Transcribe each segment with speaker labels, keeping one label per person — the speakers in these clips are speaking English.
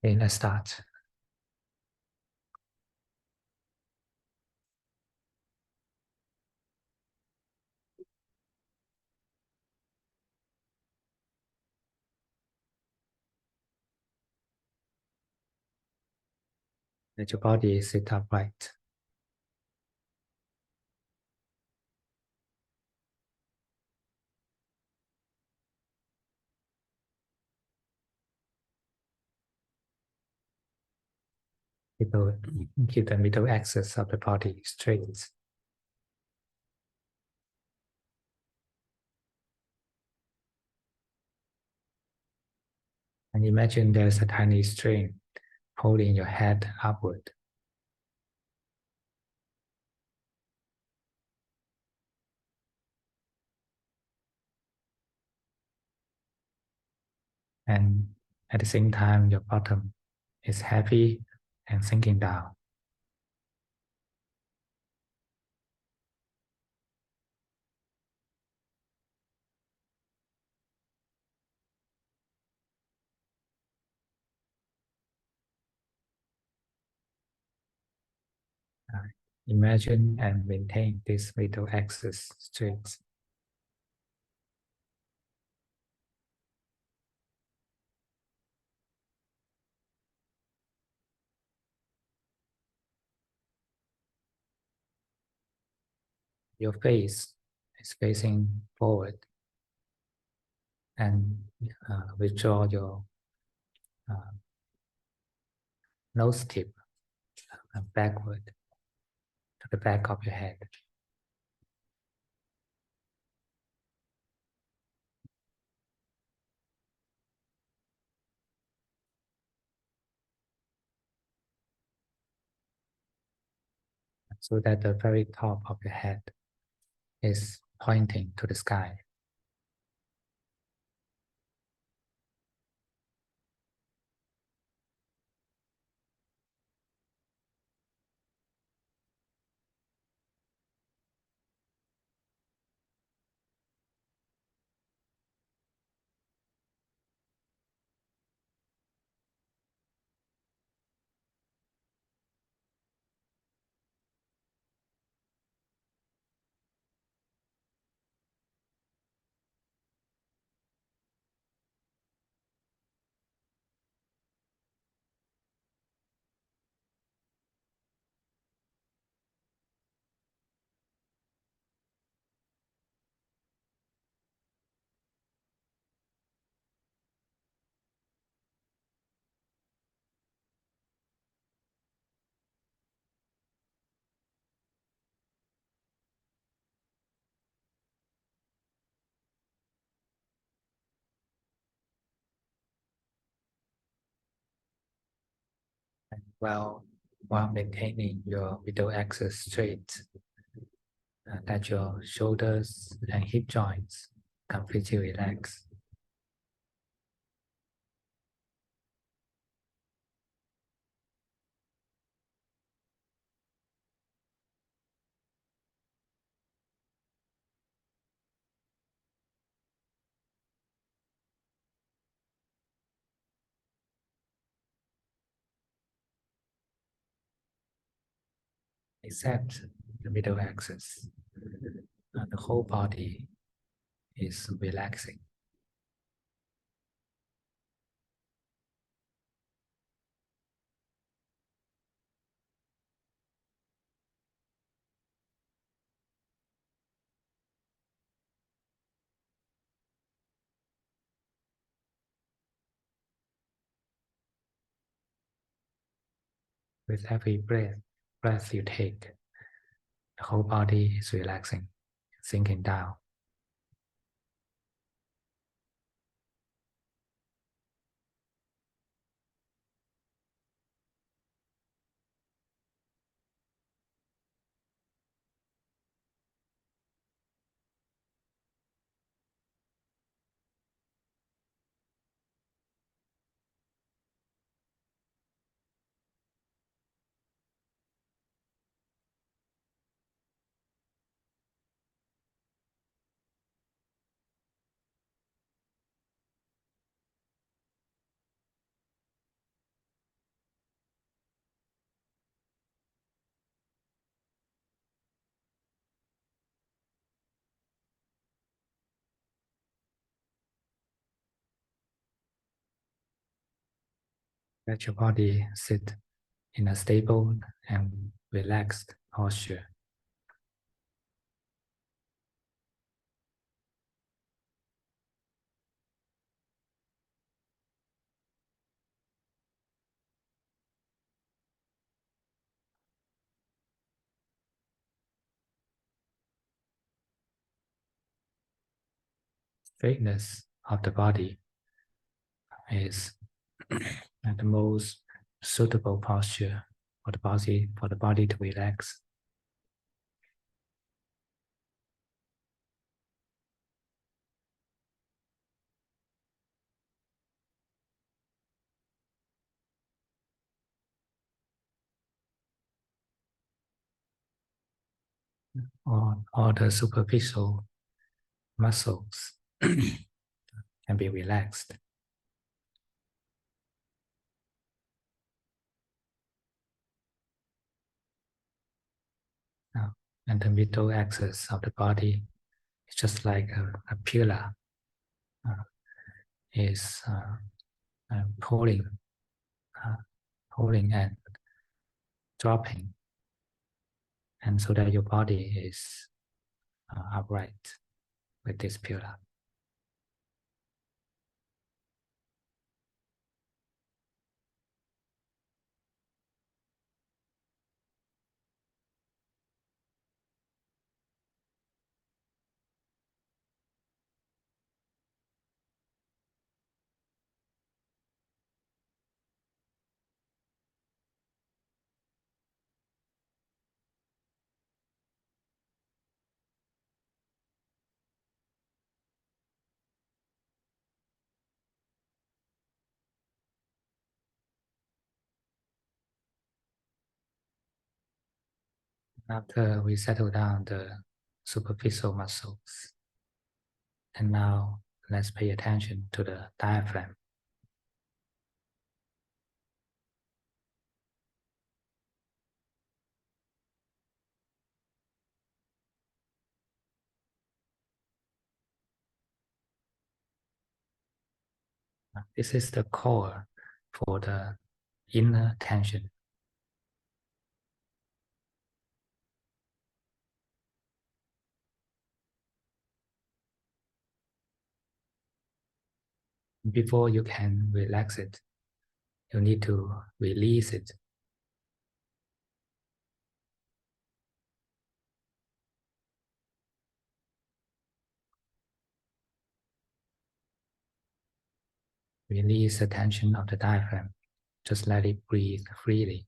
Speaker 1: Okay, let's start. Let your body sit upright. People keep the middle axis of the body straight. And imagine there's a tiny string pulling your head upward. And at the same time, your bottom is heavy and sinking down. Uh, Imagine and maintain this middle axis straight. Your face is facing forward, and withdraw your uh, nose tip backward to the back of your head. So that the very top of your head is pointing to the sky. And while maintaining your middle axis straight, let your shoulders and hip joints completely relax. Except the middle axis. The whole body is relaxing. With every breath you take, the whole body is relaxing, sinking down. Let your body sit in a stable and relaxed posture. Straightness of the body is the most suitable posture for the body to relax. All the superficial muscles can be relaxed. Now, and the middle axis of the body is just like a pillar, uh, is pulling, uh, pulling and dropping, and so that your body is upright with this pillar. After we settle down the superficial muscles, and now let's pay attention to the diaphragm. This is the core for the inner tension. Before you can relax it, you need to release it. Release the tension of the diaphragm. Just let it breathe freely.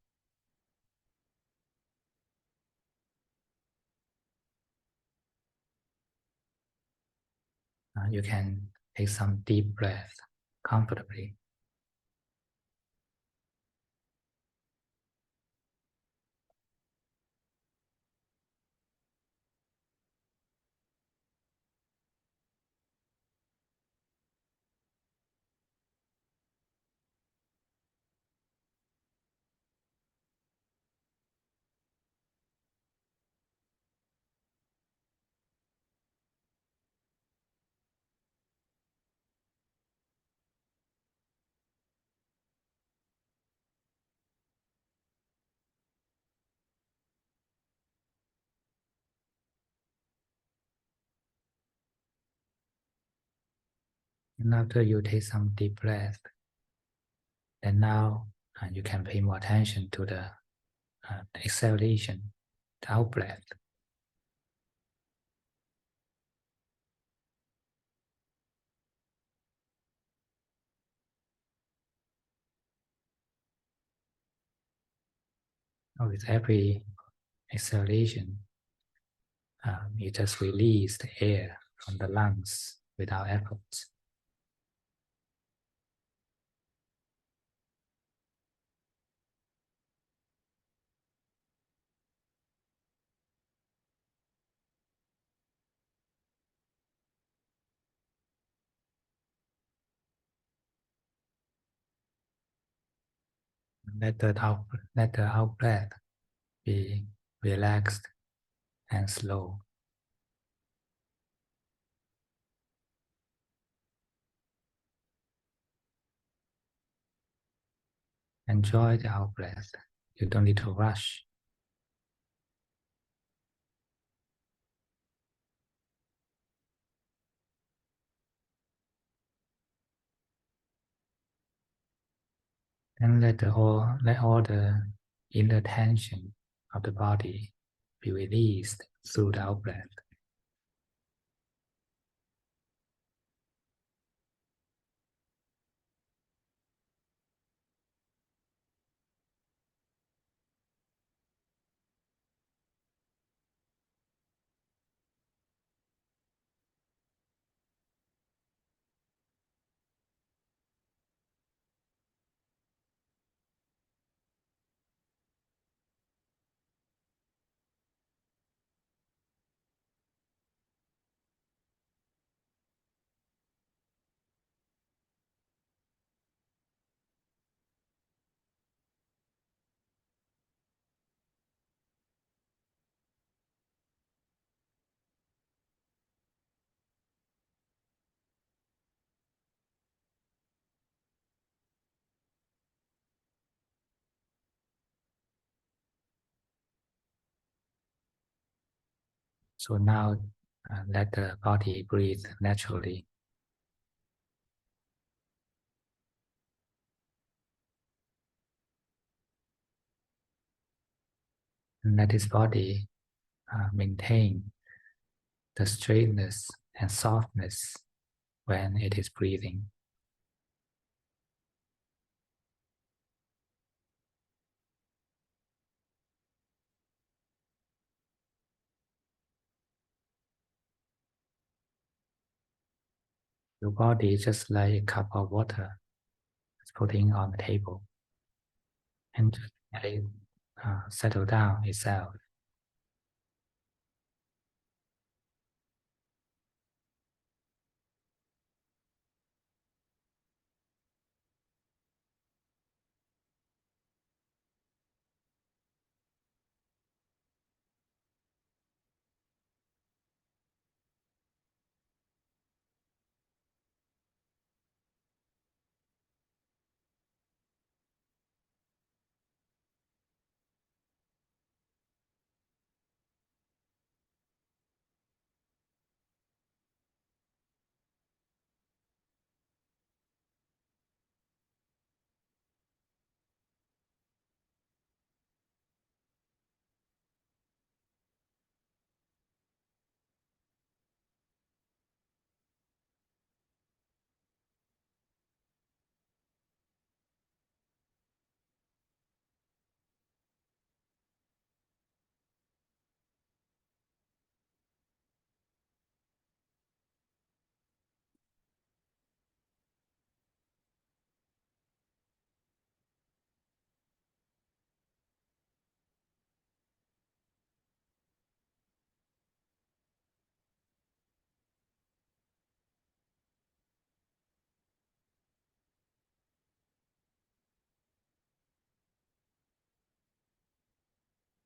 Speaker 1: You can take some deep breath comfortably. And after you take some deep breath, then now you can pay more attention to the exhalation, the out breath. With every exhalation, you just release the air from the lungs without effort. Let let the out breath be relaxed and slow. enjoy the out breath. You don't need to rush. And let all the inner tension of the body be released through the out breath. So now let the body breathe naturally. And let his body maintain the straightness and softness when it is breathing. Your body is just like a cup of water it's putting on the table and just let it settle down itself.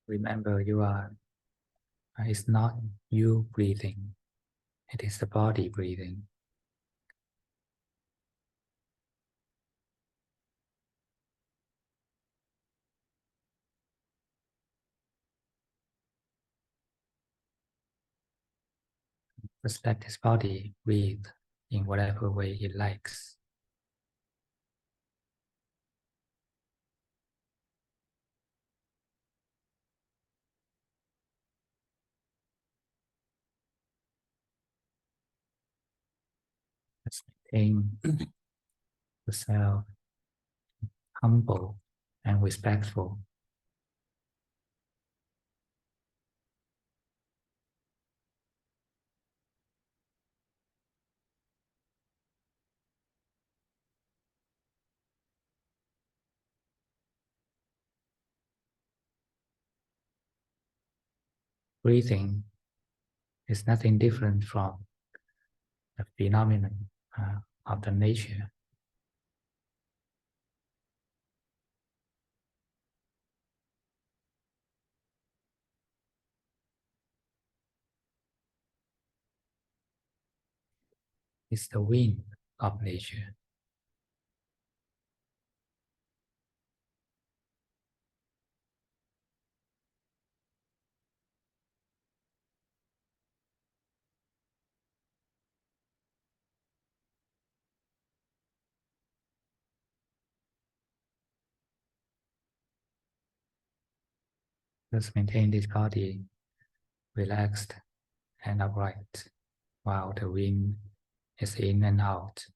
Speaker 1: Remember, it's not you breathing, it is the body breathing. Just let this body breathe in whatever way it likes. Just maintain yourself humble and respectful. Breathing is nothing different from the phenomenon of the nature. It's the wind of nature. Just maintain this body relaxed and upright while the wind is in and out.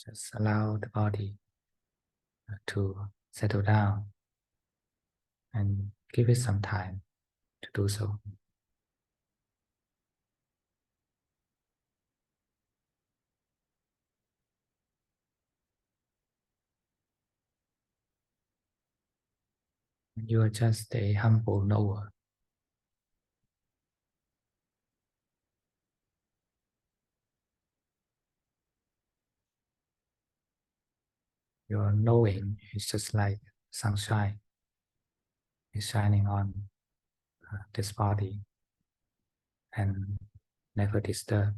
Speaker 1: Just allow the body to settle down and give it some time to do so. You are just a humble knower. Your knowing is just like sunshine is shining on this body and never disturb.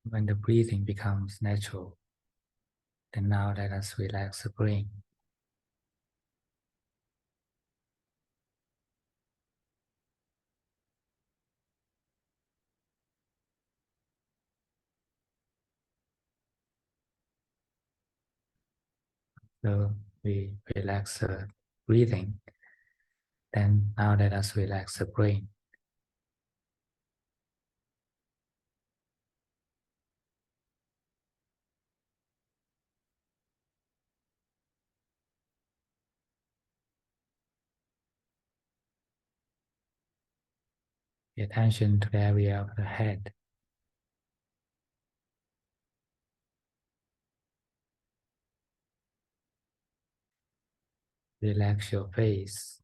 Speaker 1: When the breathing becomes natural, then now let us relax the brain. So we relax the breathing, then now let us relax the brain. Pay attention to the area of the head. Relax your face.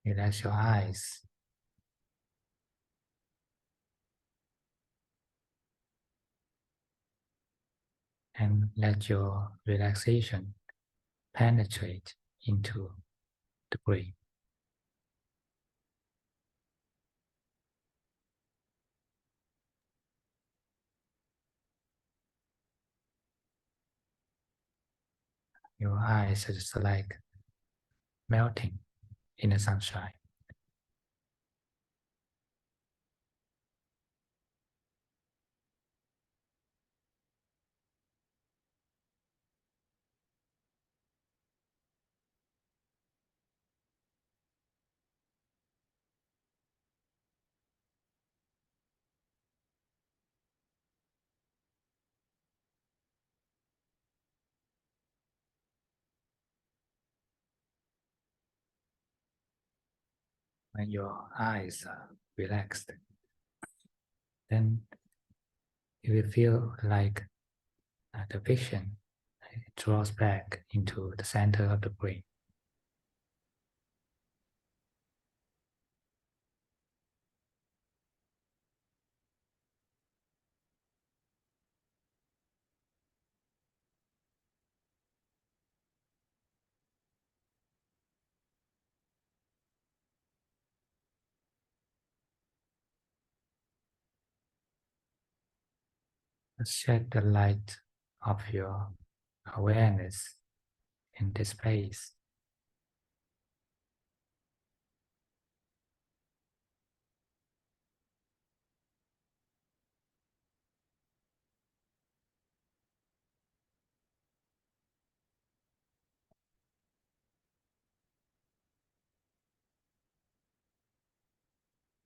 Speaker 1: Relax your eyes. And let your relaxation penetrate into the brain. Your eyes are just like melting in the sunshine. when your eyes are relaxed, then you will feel like the vision draws back into the center of the brain. Shed the light of your awareness in this space.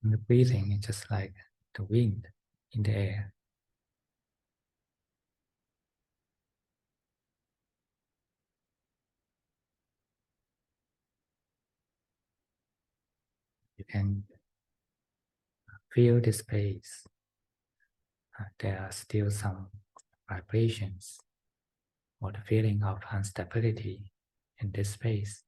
Speaker 1: And the breathing is just like the wind in the air. You can feel the space. There are still some vibrations or the feeling of instability in this space.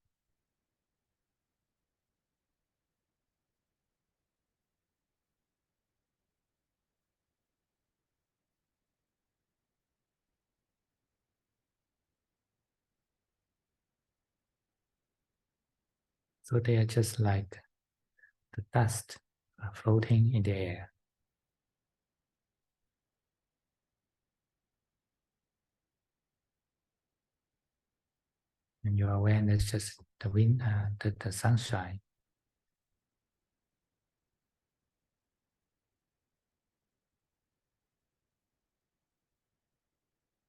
Speaker 1: So they are just like the dust floating in the air. And your awareness just the wind, the sunshine.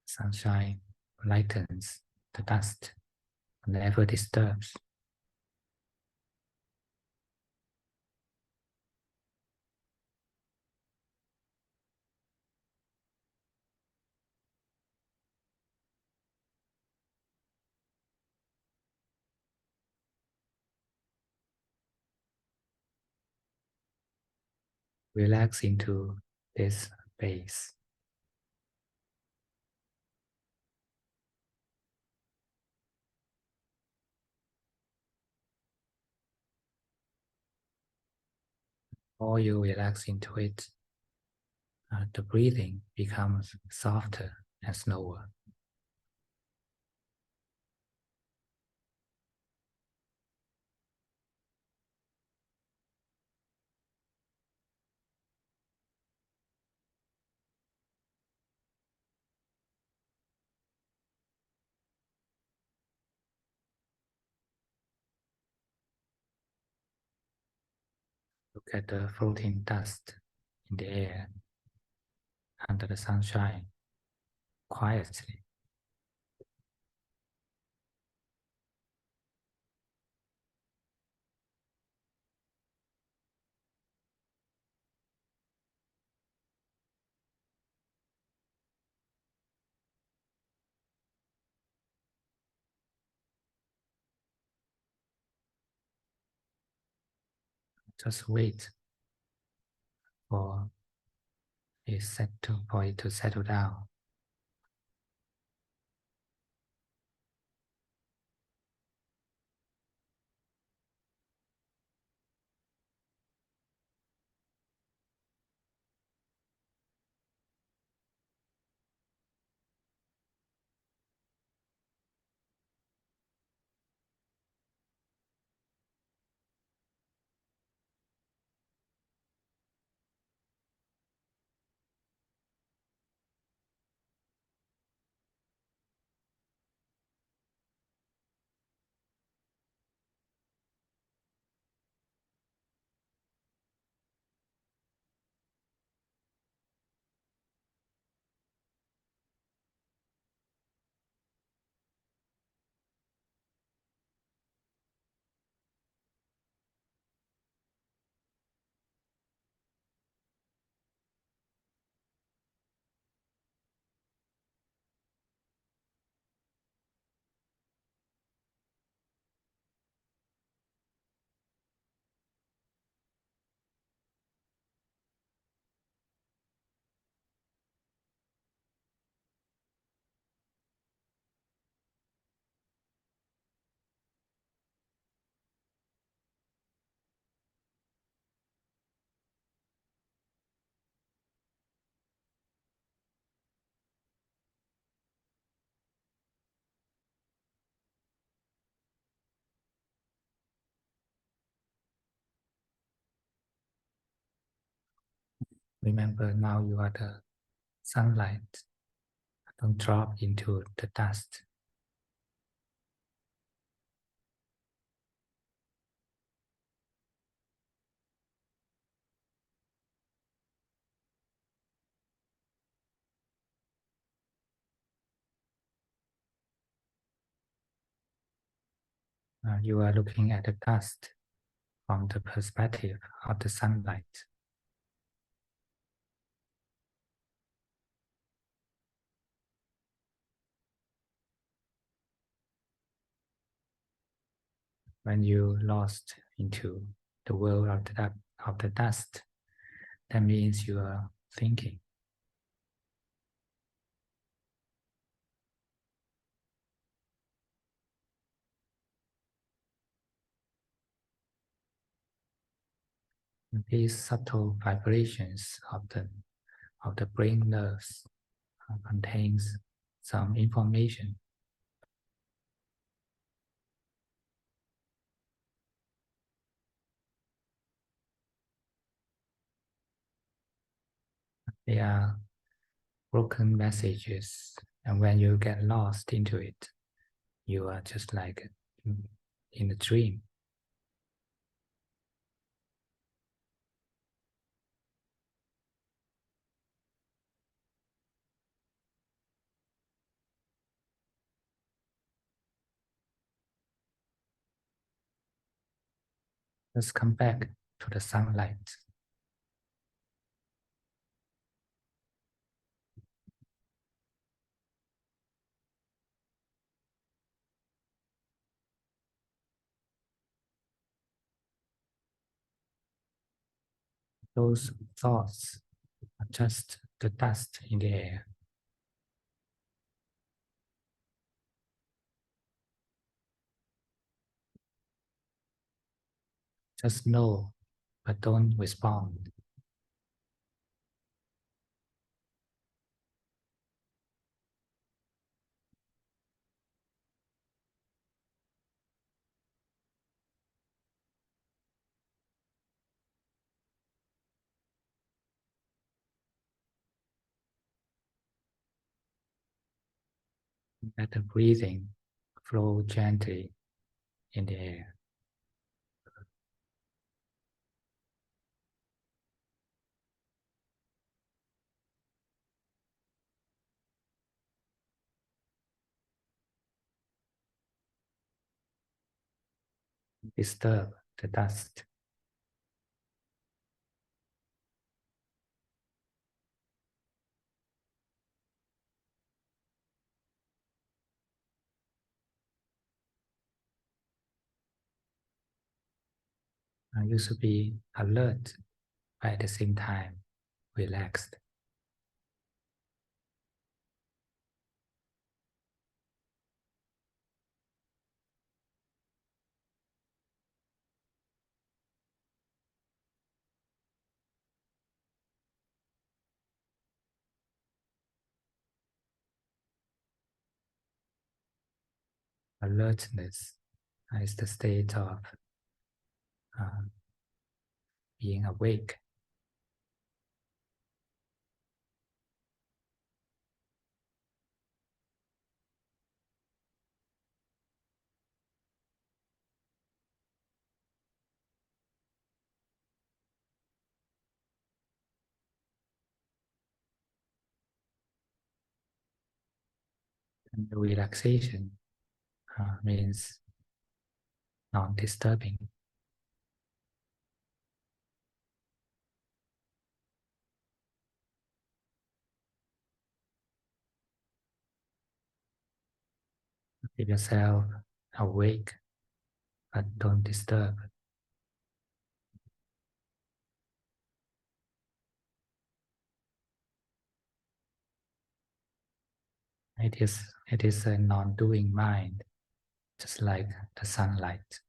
Speaker 1: Sunshine lightens the dust, never disturbs. Relax into this base. Or you relax into it, the breathing becomes softer and slower. Look at the floating dust in the air under the sunshine quietly. Just wait for for it to settle down. Remember, now you are the sunlight. Don't drop into the dust. You are looking at the dust from the perspective of the sunlight. When you lost into the world of the dust, that means you are thinking. These subtle vibrations of the brain nerves contains some information. They are broken messages, and when you get lost into it, you are just like in a dream. Let's come back to the sunlight. Those thoughts are just the dust in the air. Just know, but don't respond. Let the breathing flow gently in the air. Disturb the dust. You should be alert, but at the same time relaxed. Alertness is the state of uh, being awake. And the relaxation means non-disturbing. Keep yourself awake, but don't disturb. It is a non-doing mind, just like the sunlight.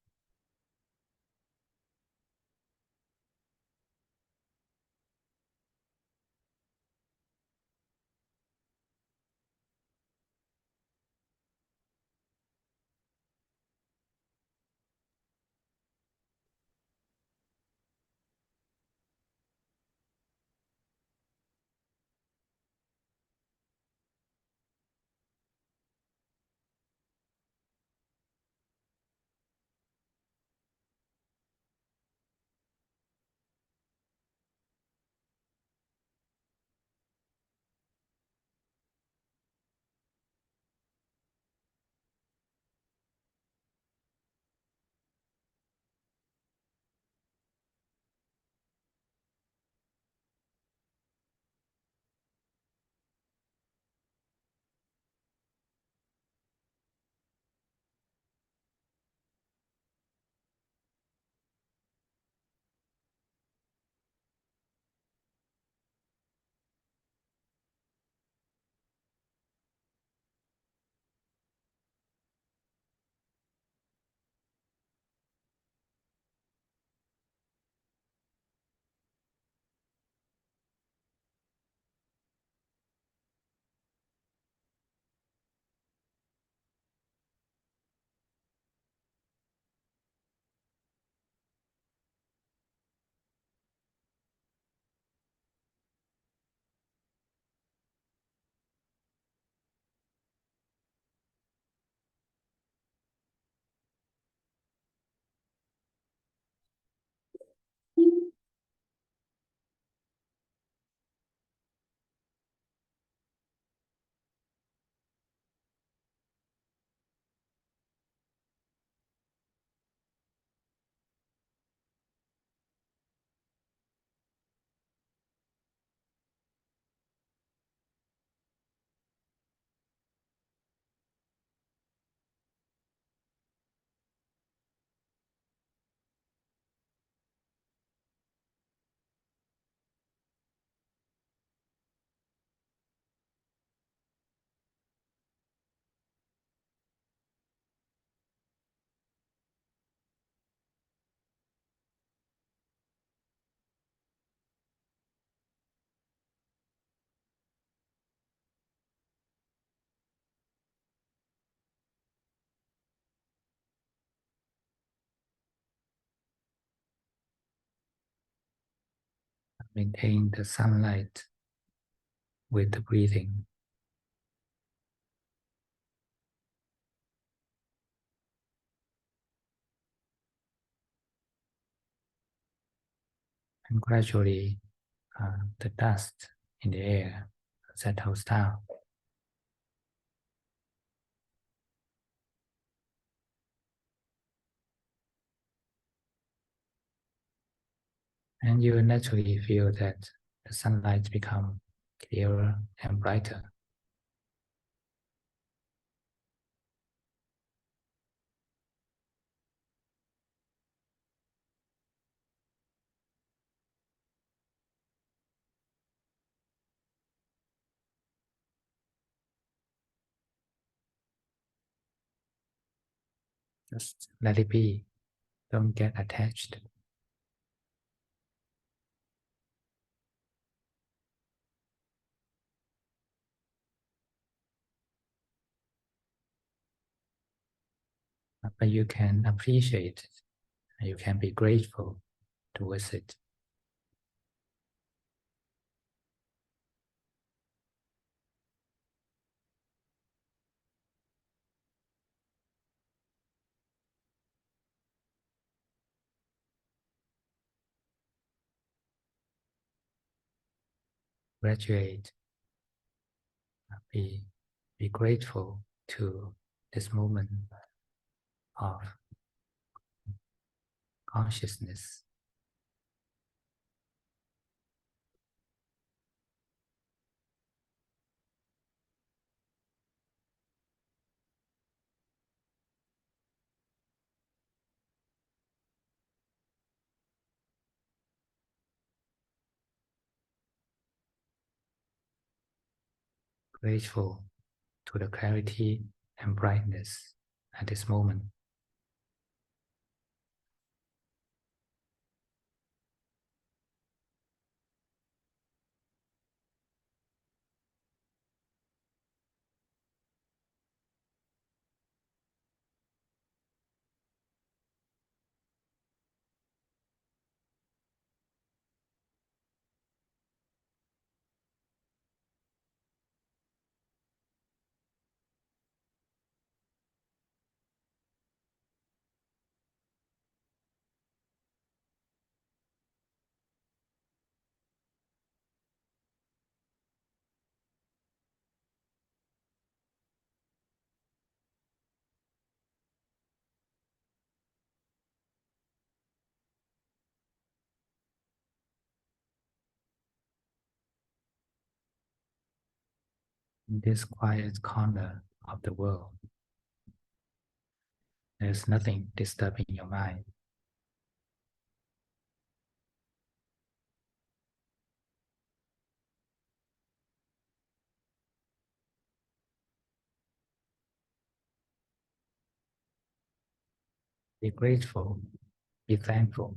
Speaker 1: maintain the sunlight with the breathing. And gradually, the dust in the air settles down. And you will naturally feel that the sunlight become clearer and brighter. Just let it be. Don't get attached. But you can appreciate it. You can be grateful towards it. Graduate. Be grateful to this moment of consciousness. Grateful to the clarity and brightness at this moment. In this quiet corner of the world, there's nothing disturbing your mind. Be grateful, be thankful.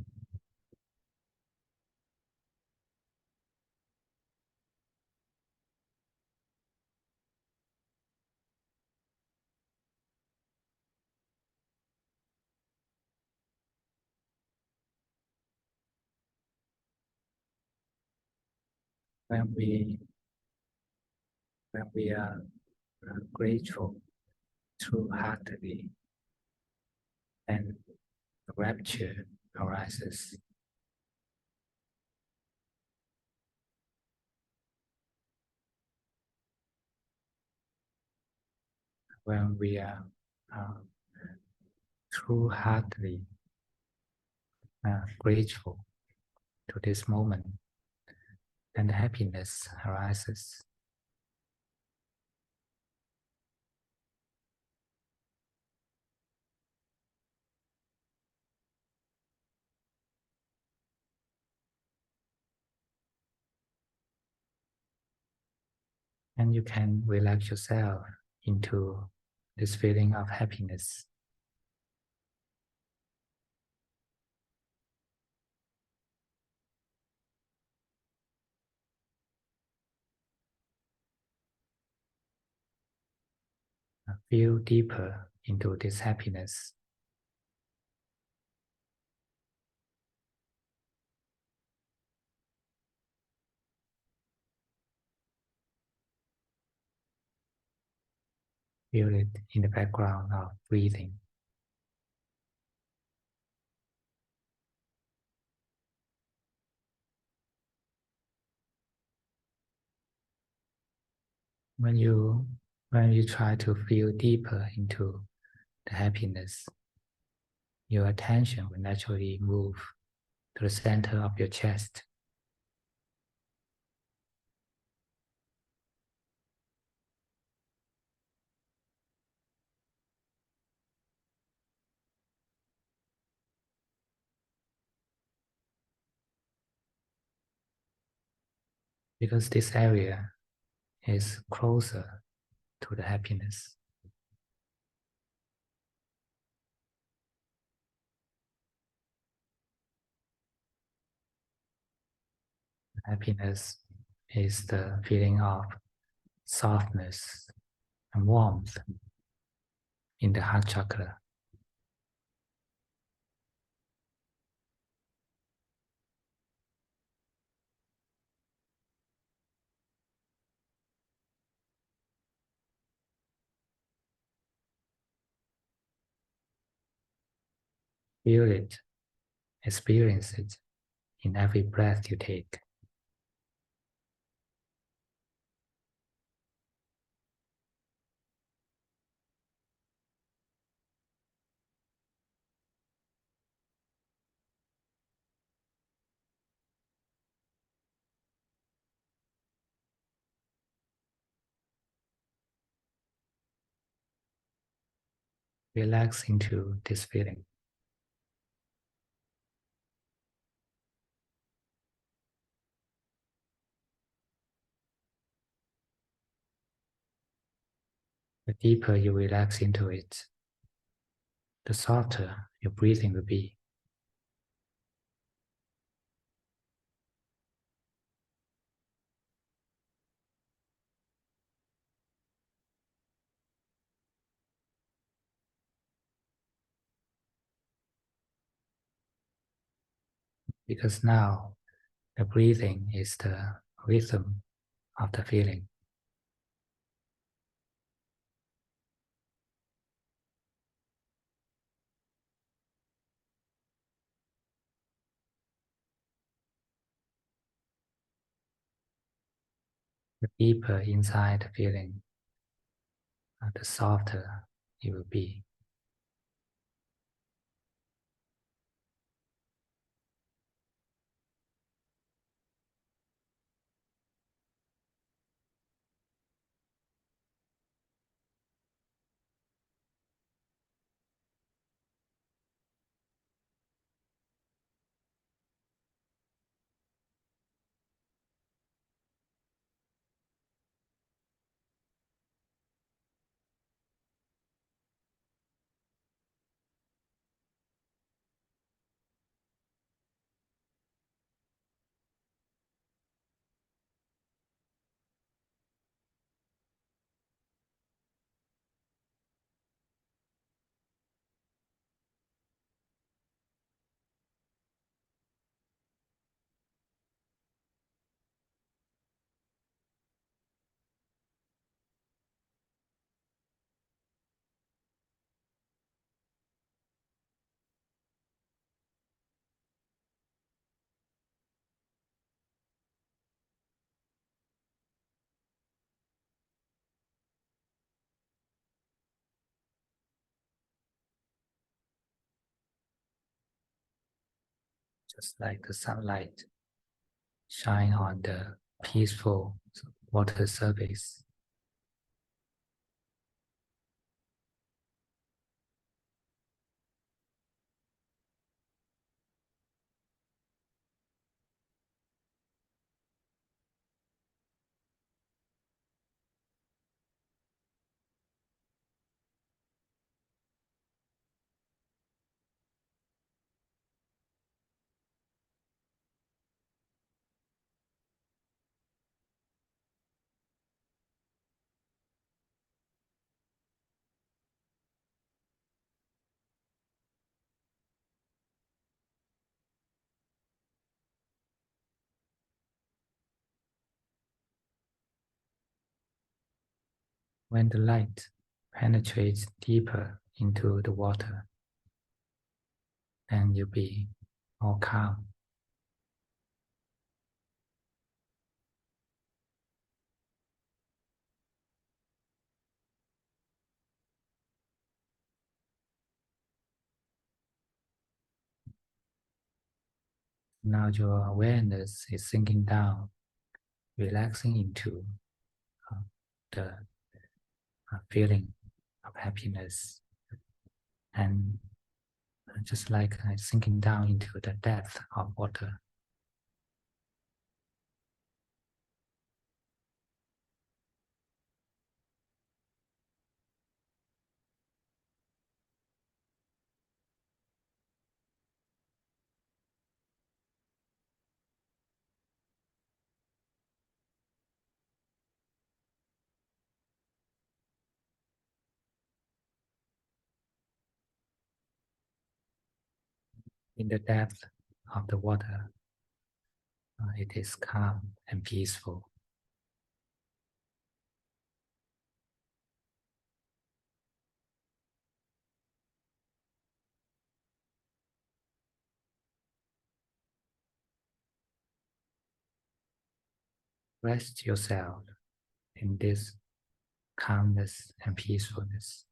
Speaker 1: When we are grateful true-heartedly, then rapture arises. When we are true-heartedly grateful to this moment, then happiness arises. And you can relax yourself into this feeling of happiness. Feel deeper into this happiness. Feel it in the background of breathing. When you try to feel deeper into the happiness, your attention will naturally move to the center of your chest. Because this area is closer to the happiness. Happiness is the feeling of softness and warmth in the heart chakra. Feel it, experience it in every breath you take. Relax into this feeling. The deeper you relax into it, the softer your breathing will be. Because now the breathing is the rhythm of the feeling. The deeper inside the feeling, the softer it will be. Just like the sunlight shine on the peaceful water surface. When the light penetrates deeper into the water, and you'll be more calm. Now your awareness is sinking down, relaxing into the feeling of happiness, and just like sinking down into the depth of water. In the depth of the water, it is calm and peaceful. Rest yourself in this calmness and peacefulness.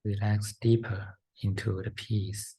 Speaker 1: Relax deeper into the peace.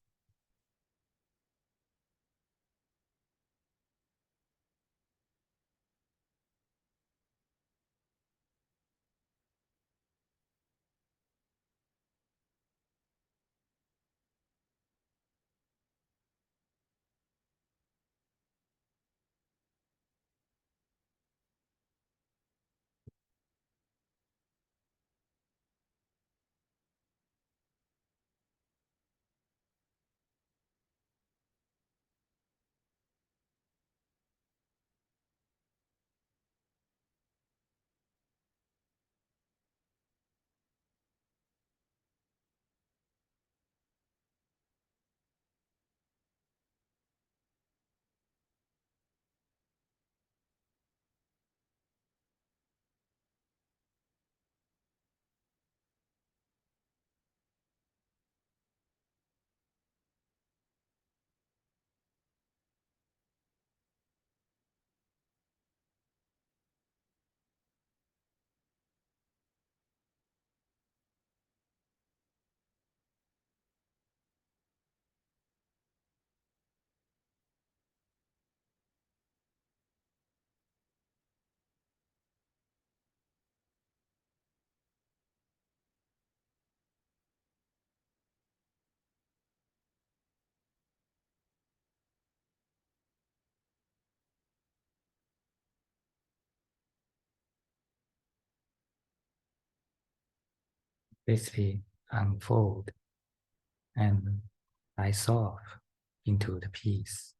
Speaker 1: Basically unfold and dissolve into the peace.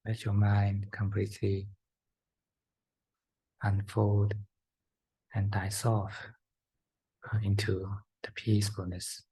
Speaker 1: Let your mind completely unfold and dissolve into the peacefulness.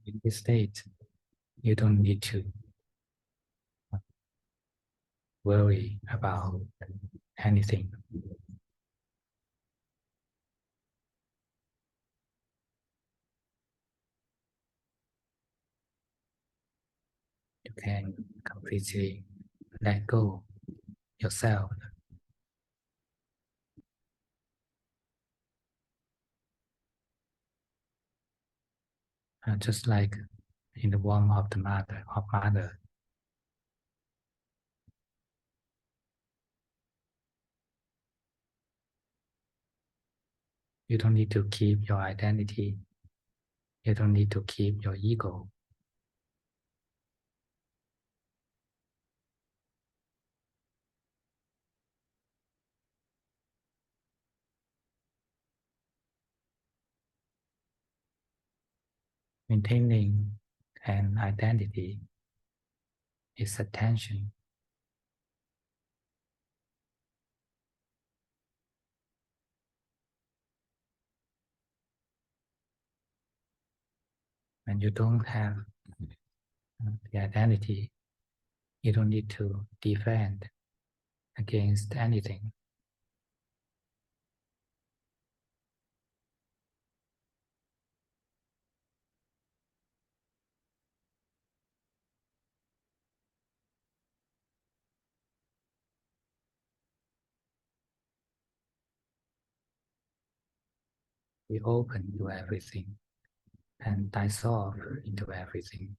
Speaker 1: In this state, you don't need to worry about anything. You can completely let go yourself. Just like in the womb of the mother. You don't need to keep your identity. You don't need to keep your ego. Maintaining an identity is attention. When you don't have the identity, you don't need to defend against anything. We open to everything and dissolve into everything.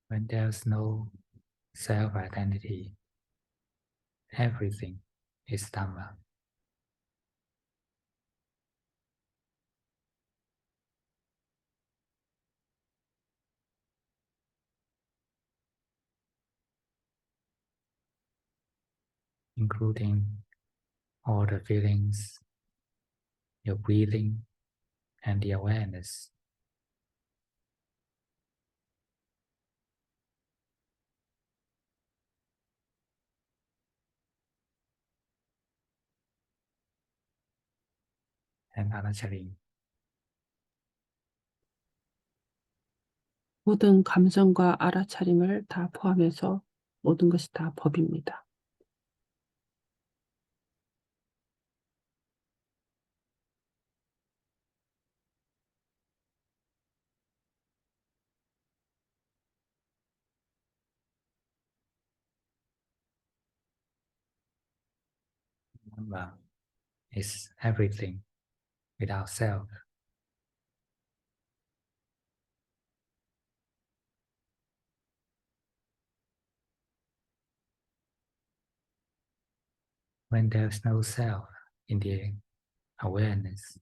Speaker 1: When there's no self-identity, everything is Dhamma. Including all the feelings, your breathing, and the awareness. And Anachari.
Speaker 2: 모든 감정과 알아차림을 다 포함해서 모든 것이 다 법입니다.
Speaker 1: Dhamma is everything without self. When there's no self in the awareness,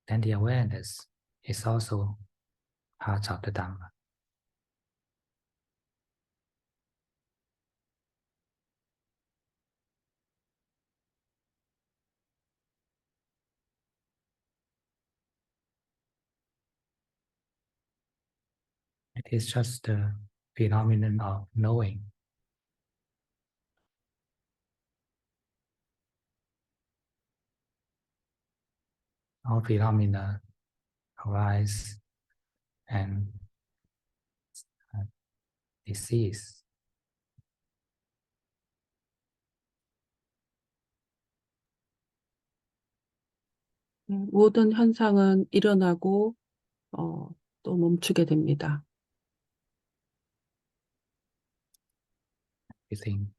Speaker 1: then the awareness is also part of the Dhamma. It is just the phenomenon of knowing. All phenomena arise and cease.
Speaker 2: 모든 현상은 일어나고 또 멈추게 됩니다.
Speaker 1: Everything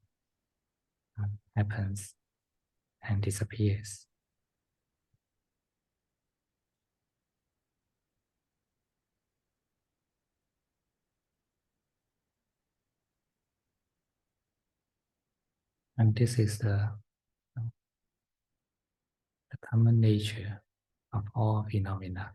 Speaker 1: happens and disappears. And this is the common nature of all phenomena.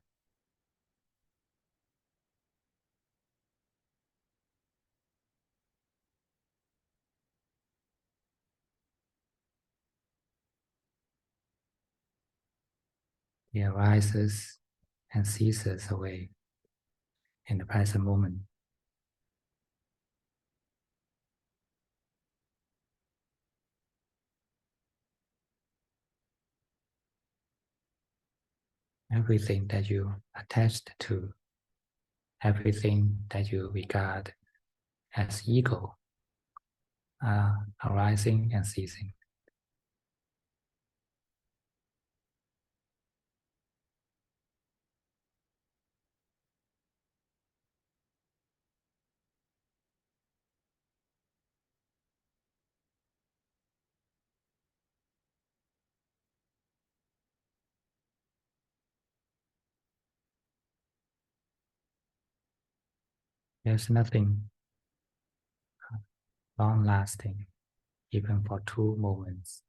Speaker 1: It arises and ceases away in the present moment. Everything that you attached to, everything that you regard as ego are arising and ceasing. There's nothing long-lasting, even for 2 moments.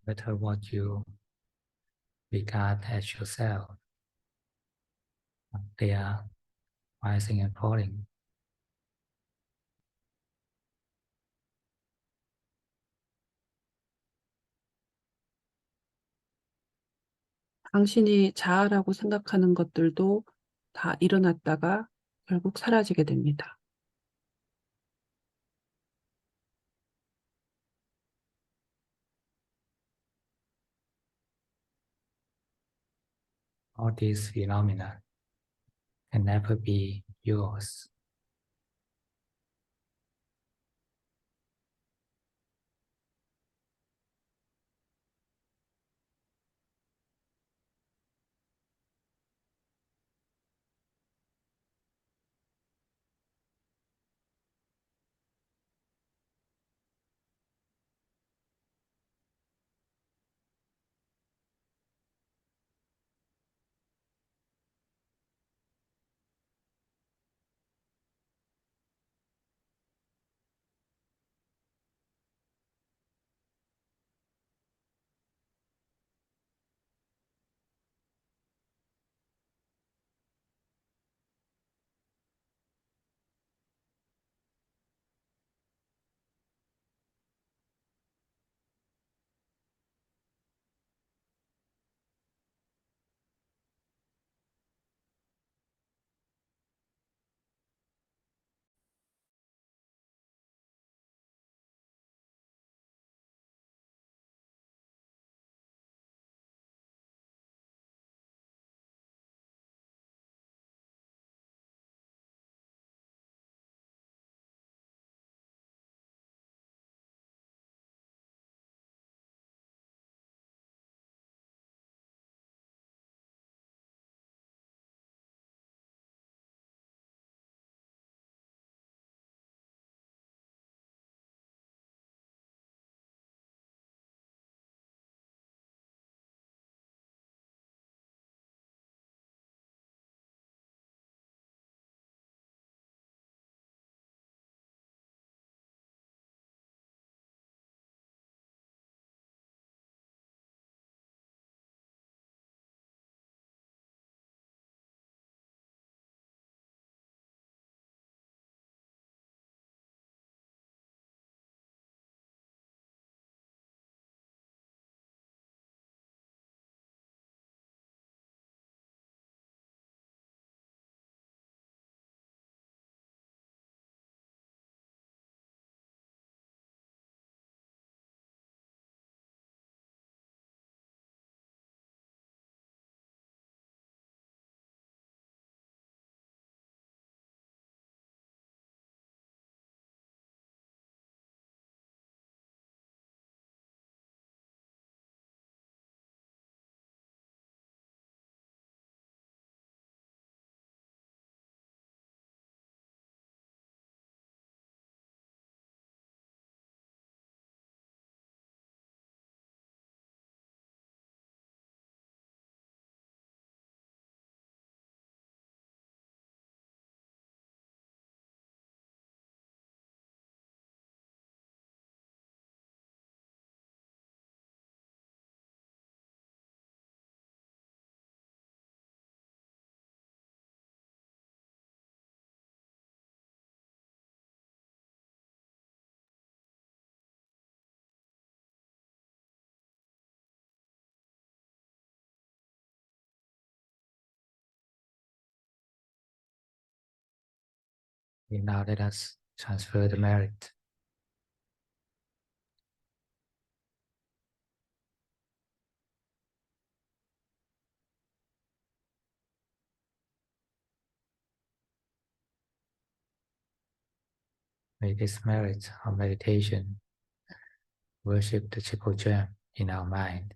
Speaker 1: No matter what you regard as yourself, they are rising and falling.
Speaker 2: 당신이 자아라고 생각하는 것들도 다 일어났다가 결국 사라지게 됩니다.
Speaker 1: All these phenomena can never be yours. Now let us transfer the merit. May this merit of meditation worship the triple gem in our mind.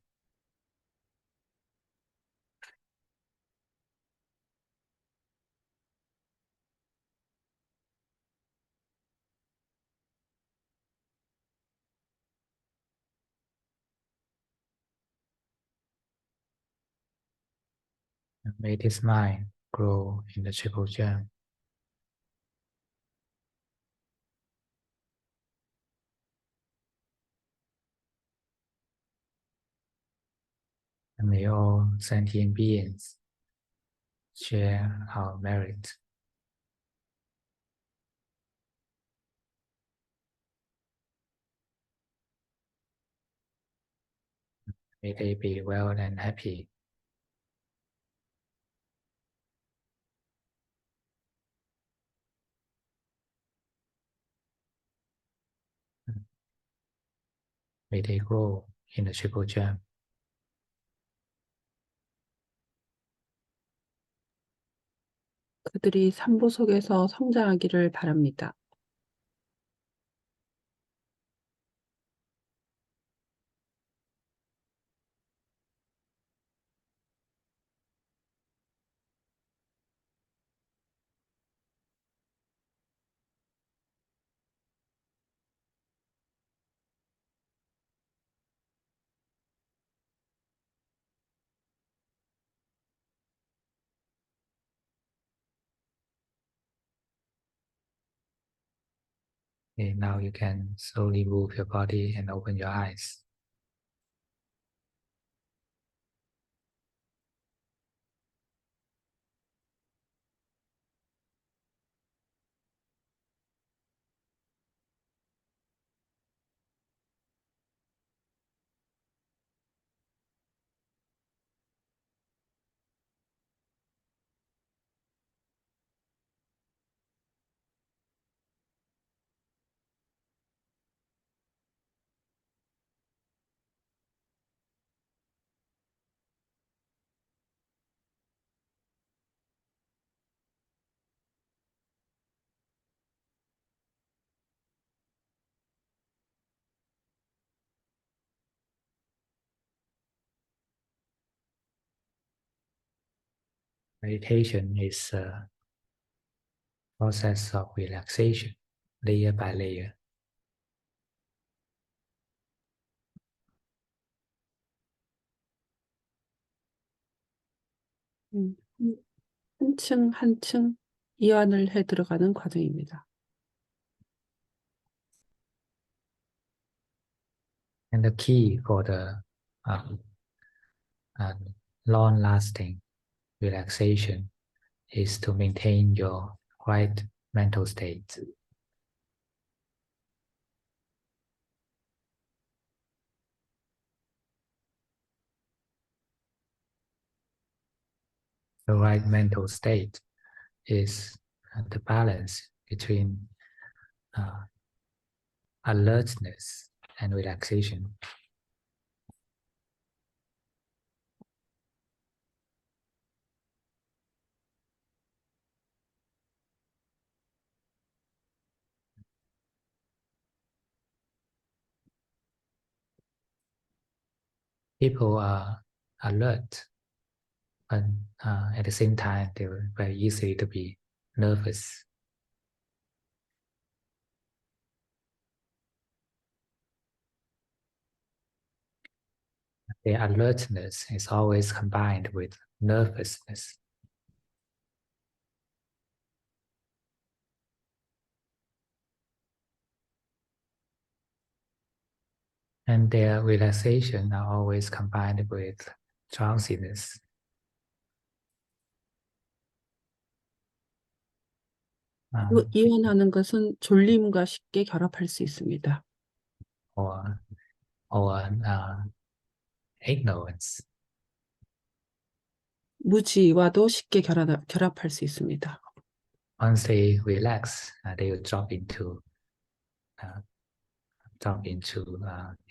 Speaker 1: And may this mind grow in the triple gem. And may all sentient beings share our merit. May they be well and happy. May they grow in the triple gem.
Speaker 2: 그들이 삼보 속에서 성장하기를 바랍니다.
Speaker 1: Okay, now you can slowly move your body and open your eyes. Meditation is a process of relaxation, layer by layer.
Speaker 2: 한층 한층 이완을 해 들어가는 과정입니다.
Speaker 1: And the key for the um, long-lasting relaxation is to maintain your right mental state. The right mental state is the balance between alertness and relaxation. People are alert, but at the same time, they're very easy to be nervous. Their alertness is always combined with nervousness. And their relaxation are always combined with drowsiness.
Speaker 2: 이완하는 것은 졸림과 쉽게 결합할 수 있습니다.
Speaker 1: or or ignorance.
Speaker 2: 무지와도 쉽게 결합할 수 있습니다.
Speaker 1: once they relax, they will uh, drop into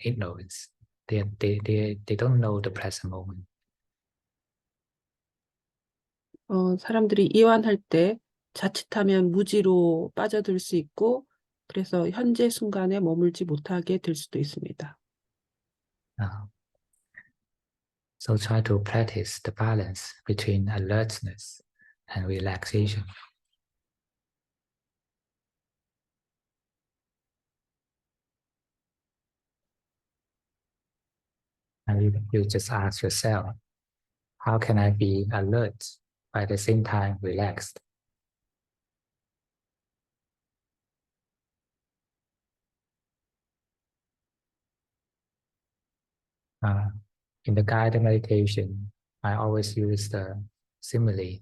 Speaker 1: ignorance. They don't know the present moment.
Speaker 2: 사람들이 이완할 때 자칫하면 무지로 빠져들 수 있고, 그래서 현재 순간에 머물지 못하게 될 수도 있습니다.
Speaker 1: Uh, so try to practice the balance between alertness and relaxation. And you just ask yourself, how can I be alert but at the same time relaxed? In the guided meditation, I always use the simile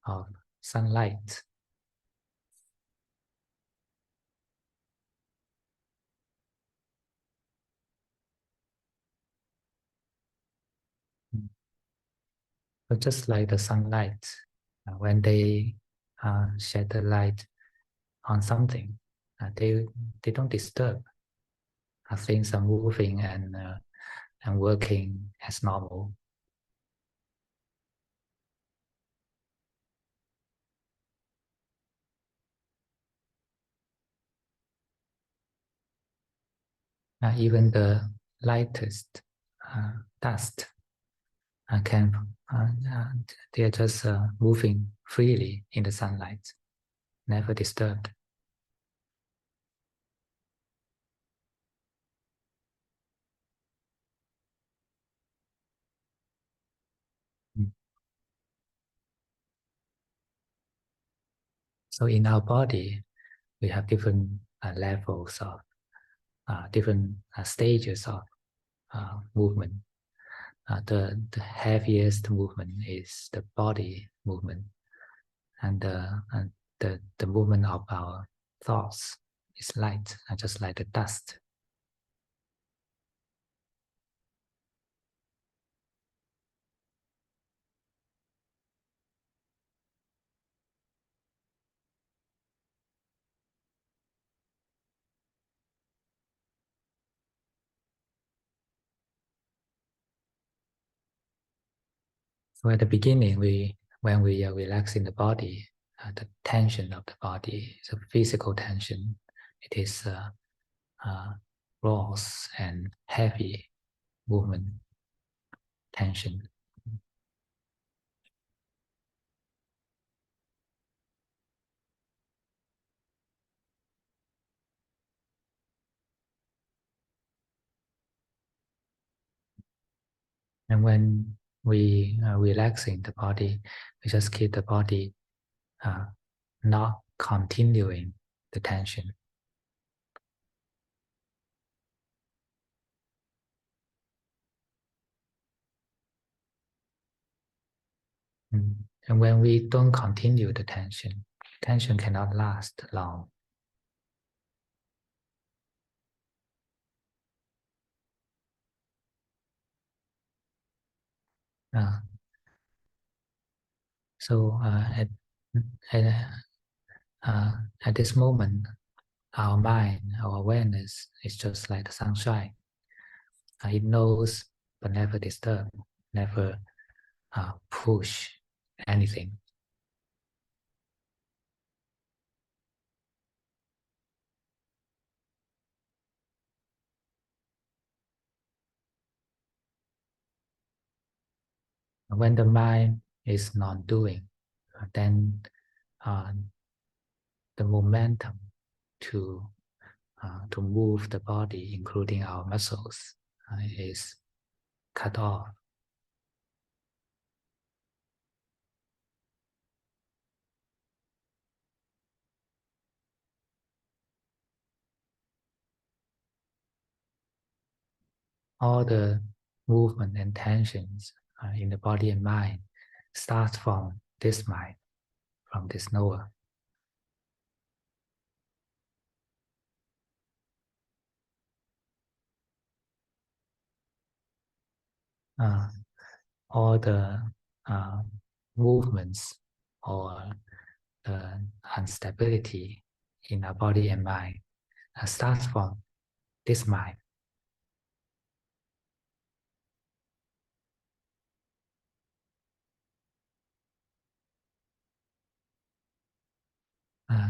Speaker 1: of sunlight. So just like the sunlight, when they shed the light on something, they don't disturb. Things are moving and working as normal. Even the lightest dust can they are just moving freely in the sunlight, never disturbed. So in our body, we have different levels of different stages of movement. The heaviest movement is the body movement, and the movement of our thoughts is light, just like the dust. So at the beginning, when we are relaxing the body, the tension of the body is a physical tension. It is raw and heavy movement tension. And when we are relaxing the body, we just keep the body not continuing the tension. And when we don't continue the tension, tension cannot last long. Uh, so at, at this moment, our mind, our awareness is just like the sunshine. It knows but never disturb, never push anything. When the mind is not doing, then the momentum to move the body, including our muscles, is cut off. All the movement and tensions in the body and mind starts from this mind, from this knower. All the movements or the instability in our body and mind starts from this mind.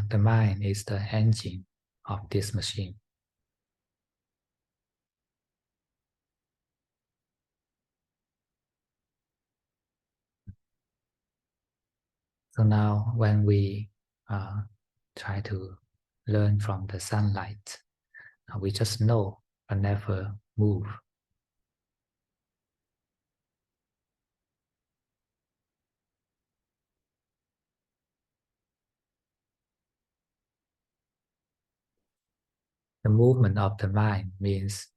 Speaker 1: The mind is the engine of this machine. So now when we try to learn from the sunlight, we just know but never move. The movement of the mind means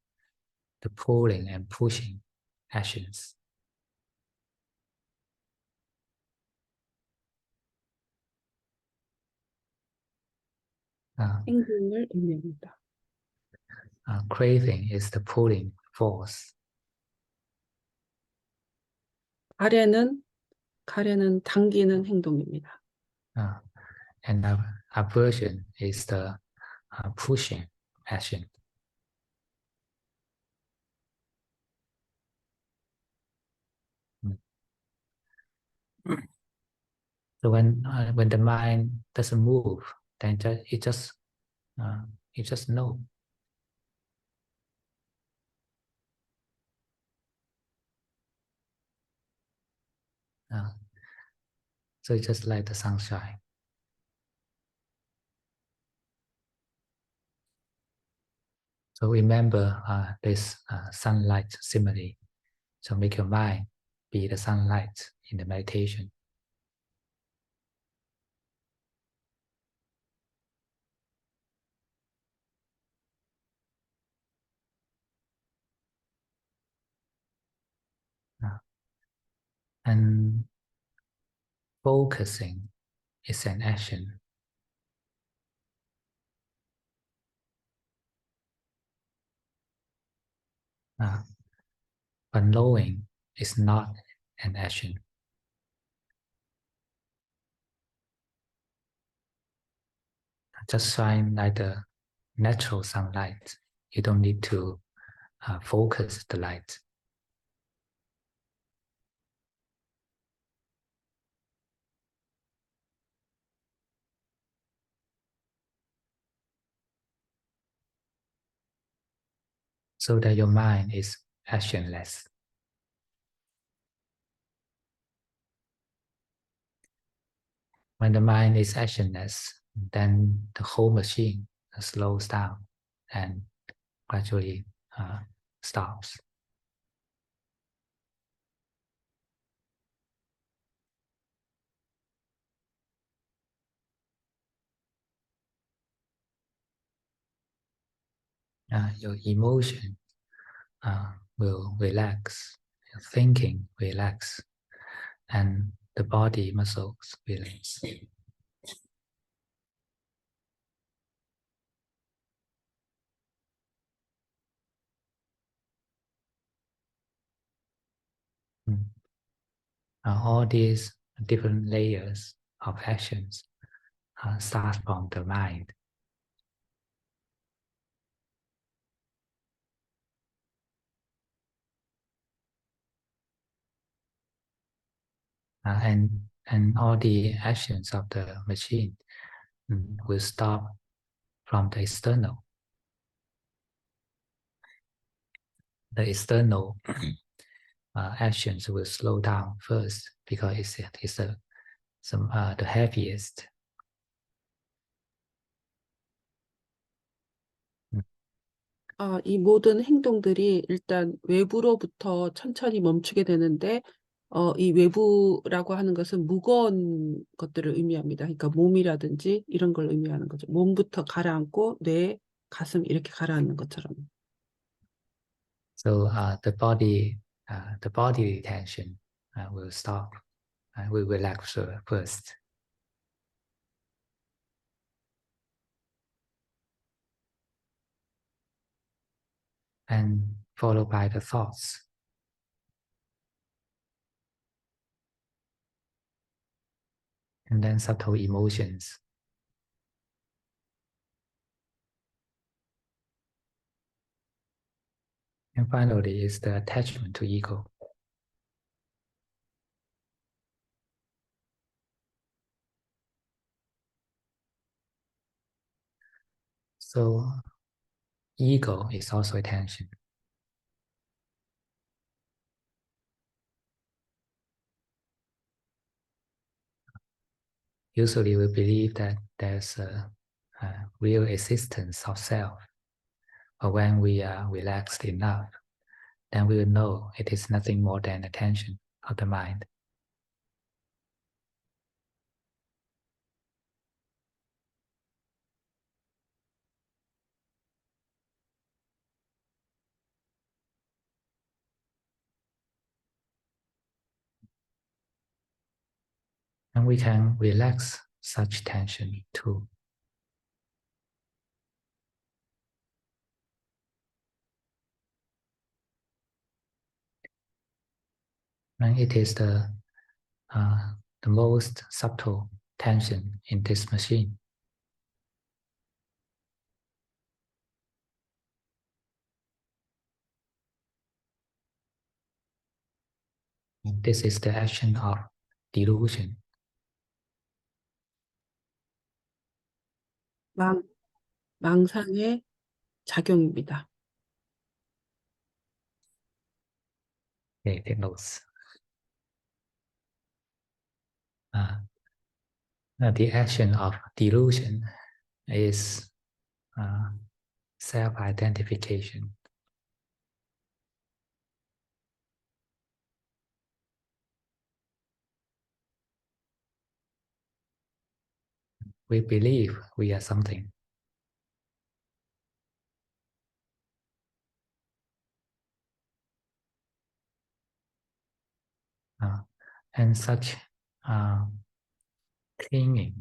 Speaker 1: the pulling and pushing actions.
Speaker 2: 행동을 의미합니다.
Speaker 1: Craving is the pulling force.
Speaker 2: 가래는 당기는 행동입니다.
Speaker 1: And aversion is the pushing action. So when the mind doesn't move, then it just know. So it's just like the sunshine. So remember this sunlight simile. So make your mind be the sunlight in the meditation. And focusing is an action. But knowing is not an action. Just shine like the natural sunlight. You don't need to focus the light. So that your mind is actionless. When the mind is actionless, then the whole machine slows down and gradually stops. Your emotion will relax, your thinking relax, and the body muscles relax. All these different layers of actions start from the mind. And all the actions of the machine will stop from the external. The external actions will slow down first because it's the heaviest.
Speaker 2: 이 모든 행동들이 일단 외부로부터 천천히 멈추게 되는데 이 외부라고 하는 것은 무거운 것들을 의미합니다. 그러니까 몸이라든지 이런 걸 의미하는 거죠. 몸부터 가라앉고 뇌, 가슴 이렇게 가라앉는 것처럼.
Speaker 1: So the body tension will stop. Will relax first. And followed by the thoughts. and then subtle emotions. And finally is the attachment to ego. So ego is also attention. Usually we believe that there's a real existence of self. But when we are relaxed enough, then we will know it is nothing more than attention of the mind. And we can relax such tension too. And it is the most subtle tension in this machine. This is the action of delusion.
Speaker 2: 망상의 작용입니다.
Speaker 1: Okay, take notes. The action of delusion is self-identification. We believe we are something. And such clinging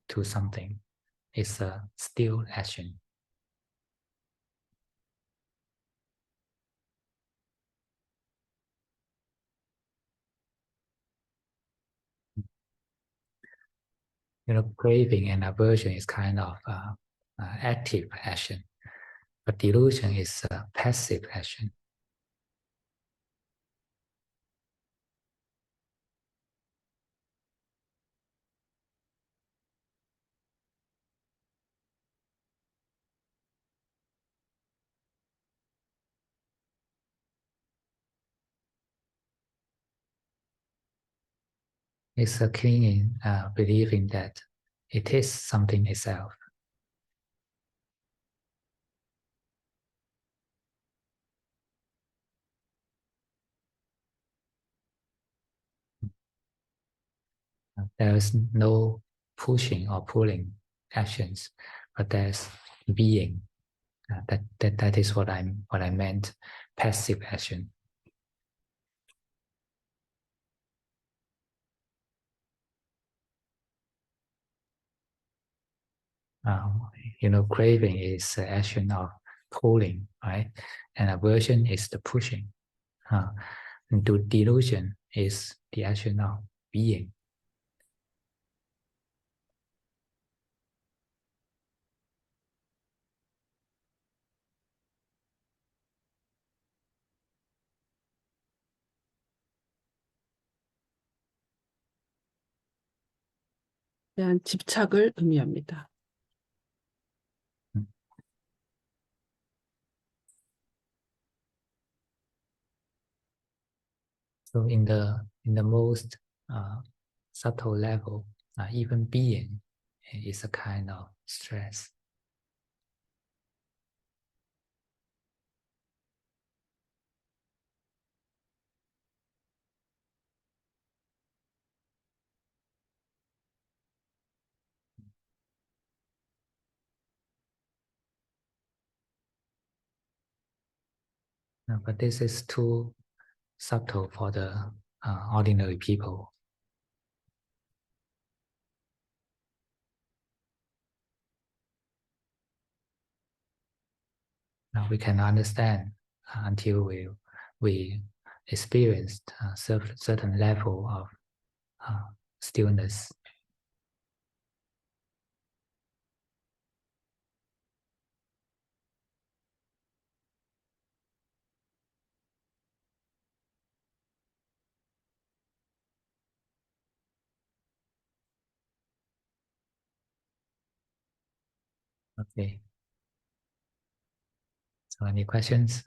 Speaker 1: to something is a still action. Craving and aversion is kind of active action, but delusion is a passive action. It's a clinging, believing that it is something itself. There is no pushing or pulling actions, but there's being. That is what I meant. Passive action. Craving is the action of pulling, right? And aversion is the pushing. And delusion is the action of being.
Speaker 2: 대한 집착을 의미합니다.
Speaker 1: So in the most subtle level, even being is a kind of stress. But this is too subtle for the ordinary people. Now we can understand until we experienced a certain level of stillness. Okay. So any questions?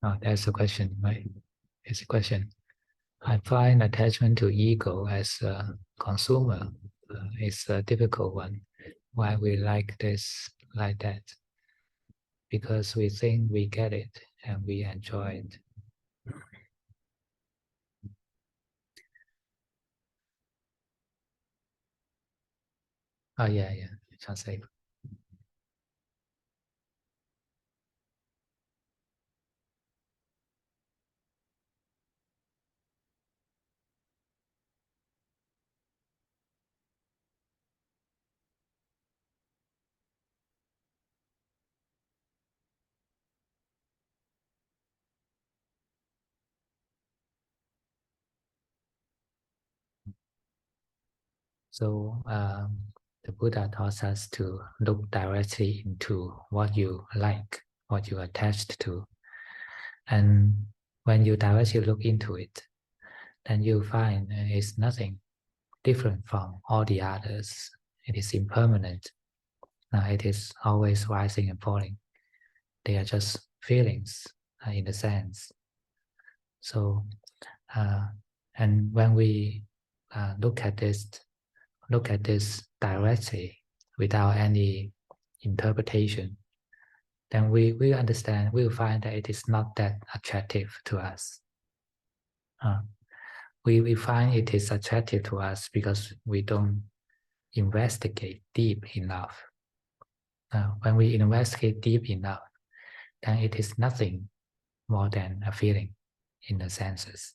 Speaker 1: Oh, that's a question, right? It's a question. I find attachment to ego as a consumer is a difficult one. Why we like this, like that? Because we think we get it and we enjoy it. Oh yeah, translate. So the Buddha taught us to look directly into what you like, what you attached to, and when you directly look into it, then you find it's nothing different from all the others. It is impermanent. It is always rising and falling. They are just feelings in a sense. So, uh, and when we look at this directly without any interpretation, then we understand, we'll find that it is not that attractive to us. We find it is attractive to us because we don't investigate deep enough. When we investigate deep enough, then it is nothing more than a feeling in the senses.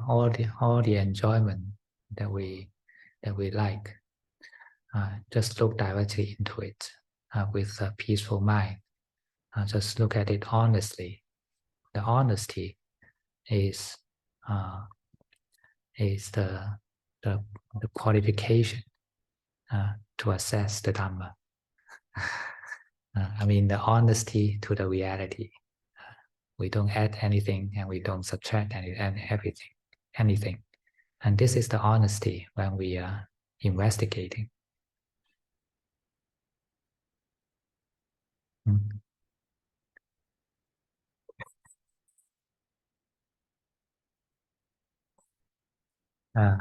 Speaker 1: All the enjoyment that we like, just look directly into it with a peaceful mind. Just look at it honestly. The honesty is uh, is the, the qualification to assess the Dhamma. I mean, the honesty to the reality. We don't add anything and we don't subtract anything. And this is the honesty when we are investigating. Mm. Uh,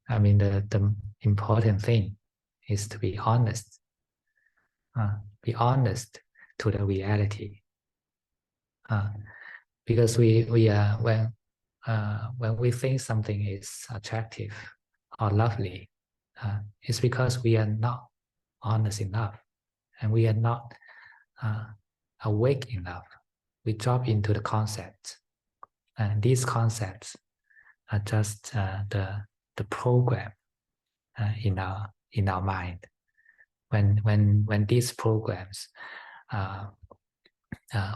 Speaker 1: I mean, the important thing is to be honest. Be honest to the reality. Because we are when we think something is attractive or lovely, it's because we are not honest enough and we are not uh, awake enough. We drop into the concepts, and these concepts are just the program in our mind. When these programs uh,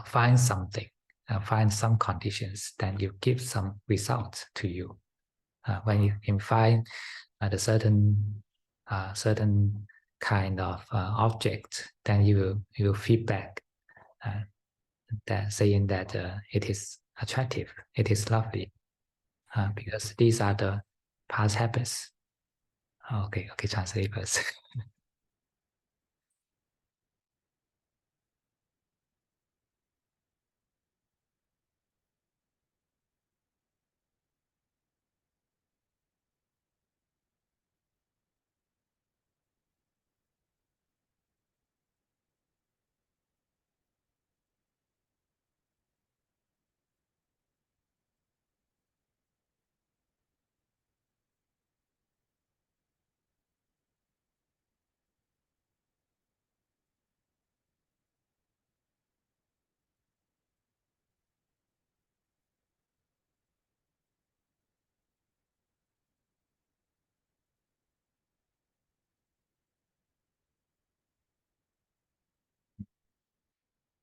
Speaker 1: find something, find some conditions, then you give some results to you. When you can find the certain kind of object, then you feedback that saying that it is attractive, it is lovely, because these are the past habits. Okay, translate first.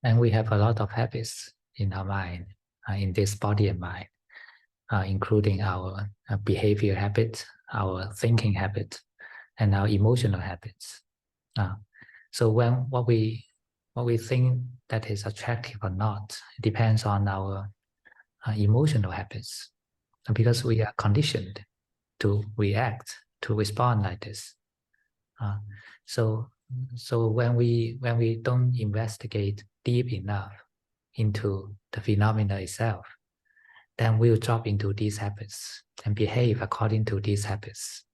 Speaker 1: And we have a lot of habits in our mind, in this body and mind, including our behavior habits, our thinking habits, and our emotional habits. So when what we think that is attractive or not, it depends on our emotional habits, because we are conditioned to react, to respond like this. So when we don't investigate deep enough into the phenomena itself, then we'll drop into these habits and behave according to these habits.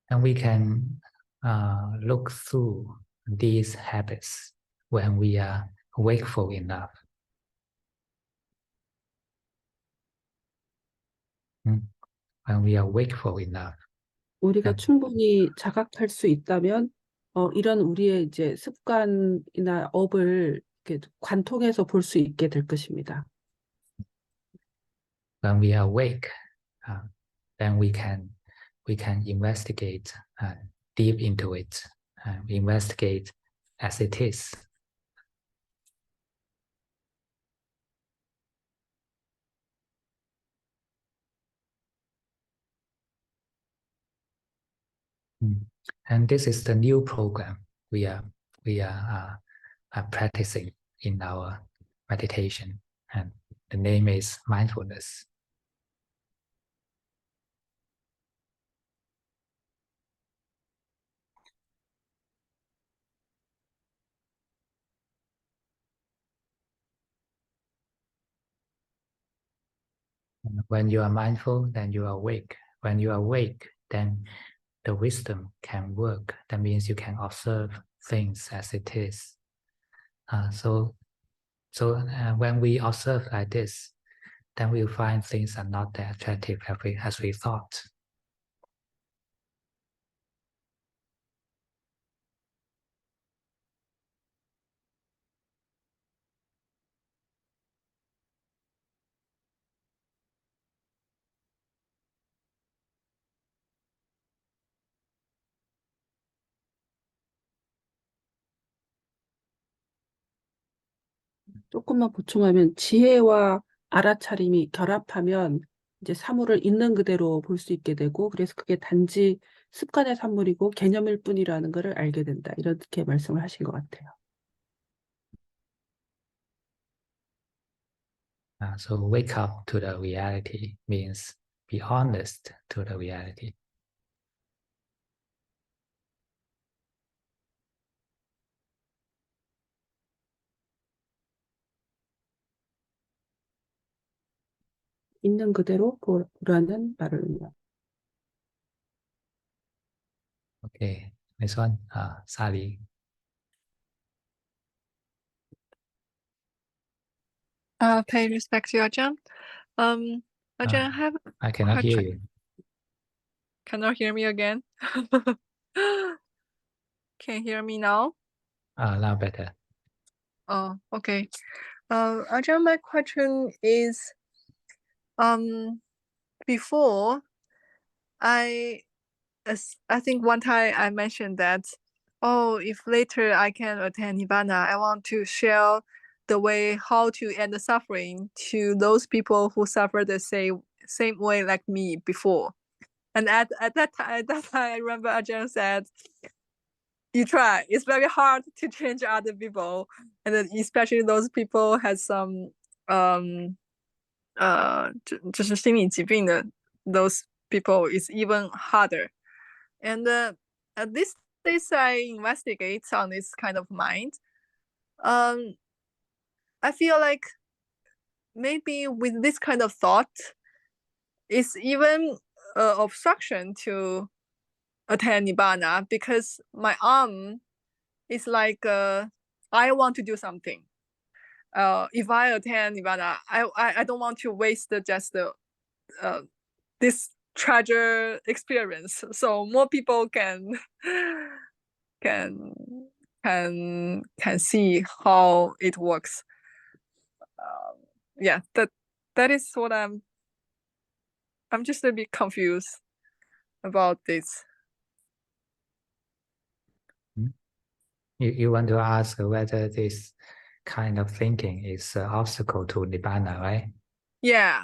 Speaker 1: And we can look through these habits when we are wakeful enough. When we are wakeful enough.
Speaker 2: 우리가 충분히 자각할 수 있다면 이런 우리의 이제 습관이나 업을 이렇게 관통해서 볼 수 있게 될 것입니다.
Speaker 1: When we are awake, then we can investigate deep into it, investigate as it is. And this is the new program we are practicing in our meditation, and the name is mindfulness. When you are mindful, then you are awake. When you are awake, then the wisdom can work. That means you can observe things as it is. So when we observe like this, then we'll find things are not that attractive as we thought.
Speaker 2: 조금만 보충하면 지혜와 알아차림이 결합하면 이제 사물을 있는 그대로 볼 수 있게 되고, 그래서 그게 단지 습관의 산물이고 개념일 뿐이라는 것을 알게 된다. 이렇게 말씀을 하신 것 같아요.
Speaker 1: So wake up to the reality means be honest to the reality.
Speaker 2: 있는 그대로 보라는 말을 의미합니다.
Speaker 1: Okay, next one, Sally.
Speaker 3: Pay respect to Ajahn. Ajahn, I have
Speaker 1: I cannot hear you.
Speaker 3: Cannot hear me again? Can you hear me now?
Speaker 1: Now better.
Speaker 3: Oh, okay. Ajahn, my question is, before I think one time I mentioned that, if later I can attain Nibbana, I want to share the way how to end the suffering to those people who suffer the same way like me before. And at that time, I remember Ajahn said, you try. It's very hard to change other people, and then especially those people has some 就是心理疾病的 those people is even harder. And these days I investigate on this kind of mind. I feel like maybe with this kind of thought, it's even obstruction to attain Nibbana, because my arm is like I want to do something. If I attain Nibbana, I don't want to waste just this treasure experience. So more people can can can see how it works. Yeah, that is what I'm just a bit confused about this.
Speaker 1: You want to ask whether this kind of thinking is an obstacle to Nibbana, right?
Speaker 3: Yeah.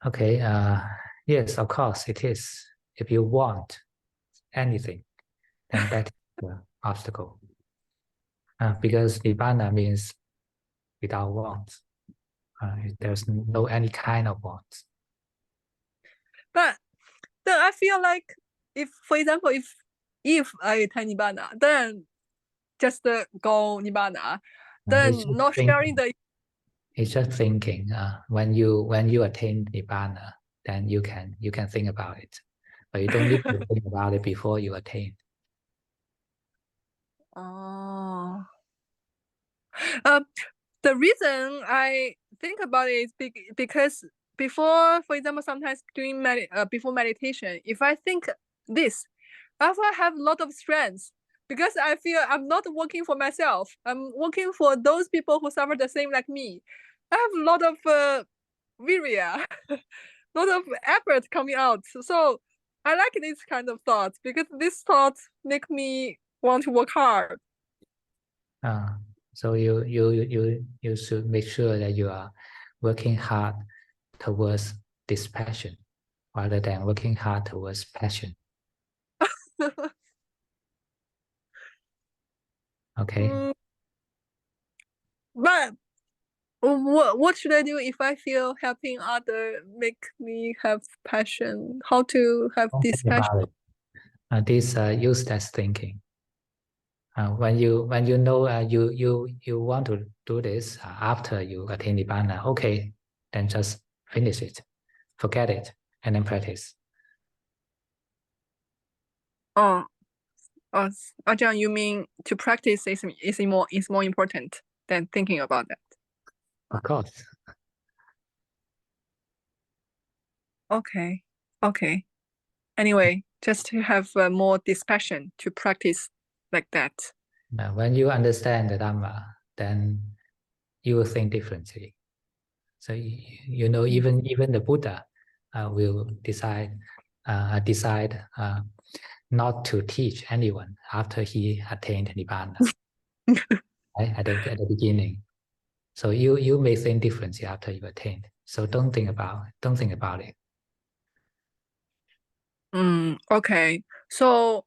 Speaker 1: Okay. Yes, of course it is. If you want anything, then that is the obstacle. Because Nibbana means without wants. There's no any kind of wants.
Speaker 3: But then I feel like, if, for example, if I attain Nibbana, then just go Nibbana, then not sharing the.
Speaker 1: It's just thinking. When you attain Nibbana, then you can think about it, but you don't need to think about it before you attain.
Speaker 3: Oh. The reason I think about it is because before, for example, sometimes doing before meditation, if I think this, after I have a lot of strength, because I feel I'm not working for myself. I'm working for those people who suffer the same like me. I have a lot of virya, lot of effort coming out. So I like this kind of thoughts, because these thoughts make me want to work hard.
Speaker 1: So you should make sure that you are working hard towards this passion rather than working hard towards passion. Okay.
Speaker 3: But what should I do if I feel helping other make me have passion? How to have
Speaker 1: Don't
Speaker 3: this
Speaker 1: think
Speaker 3: passion?
Speaker 1: about it. This useless thinking. When you know you want to do this after you attain Nibbana, okay, then just finish it, forget it, and then practice.
Speaker 3: Oh, Ajahn, you mean to practice is more important than thinking about that?
Speaker 1: Of course.
Speaker 3: Okay. Anyway, just to have more dispassion to practice like that.
Speaker 1: Now, when you understand the Dhamma, then you will think differently. So you know, even the Buddha will decide not to teach anyone after he attained Nibbana, right? At the beginning. So you may think differently after you attain. So don't think about it.
Speaker 3: Okay. So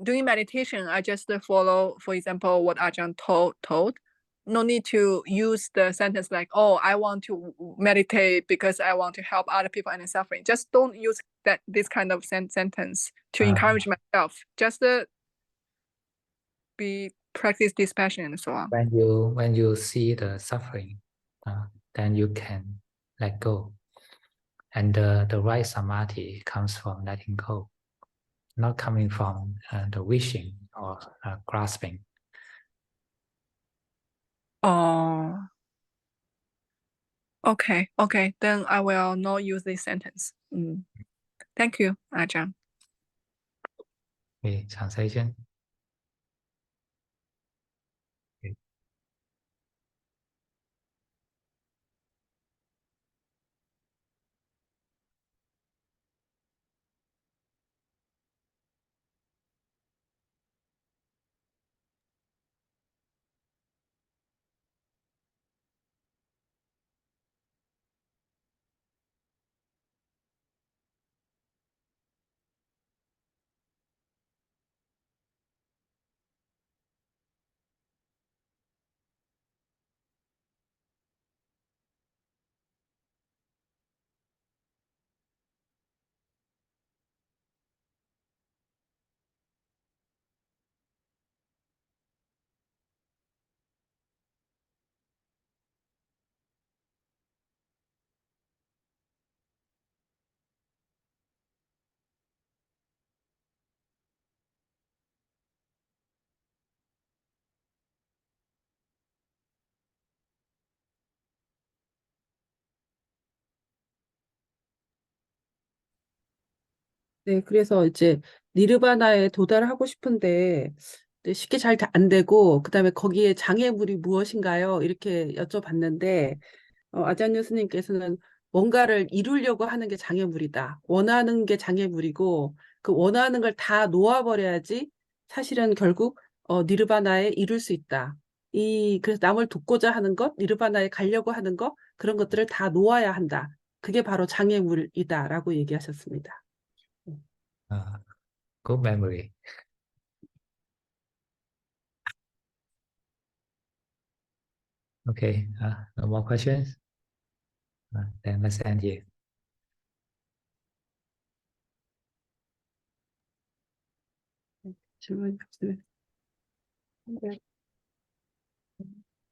Speaker 3: doing meditation, I just follow, for example, what Ajahn told. No need to use the sentence like, "Oh, I want to meditate because I want to help other people and suffering." Just don't use this kind of sentence to encourage myself. Just practice dispassion and so on.
Speaker 1: When you see the suffering, then you can let go, and the right samadhi comes from letting go, not coming from the wishing or grasping.
Speaker 3: Oh, okay. Then I will not use this sentence. Thank you, Ajahn.
Speaker 1: Okay, translation. Okay.
Speaker 2: 네, 그래서 이제 니르바나에 도달하고 싶은데 쉽게 잘 안 되고 그다음에 거기에 장애물이 무엇인가요? 이렇게 여쭤봤는데 아잔 교수님께서는 뭔가를 이루려고 하는 게 장애물이다. 원하는 게 장애물이고 그 원하는 걸 다 놓아버려야지 사실은 결국 니르바나에 이룰 수 있다. 그래서 남을 돕고자 하는 것, 니르바나에 가려고 하는 것, 그런 것들을 다 놓아야 한다. 그게 바로 장애물이다라고 얘기하셨습니다.
Speaker 1: Good memory. Okay, no more questions? Then let's end here.
Speaker 2: 질문이 없으면.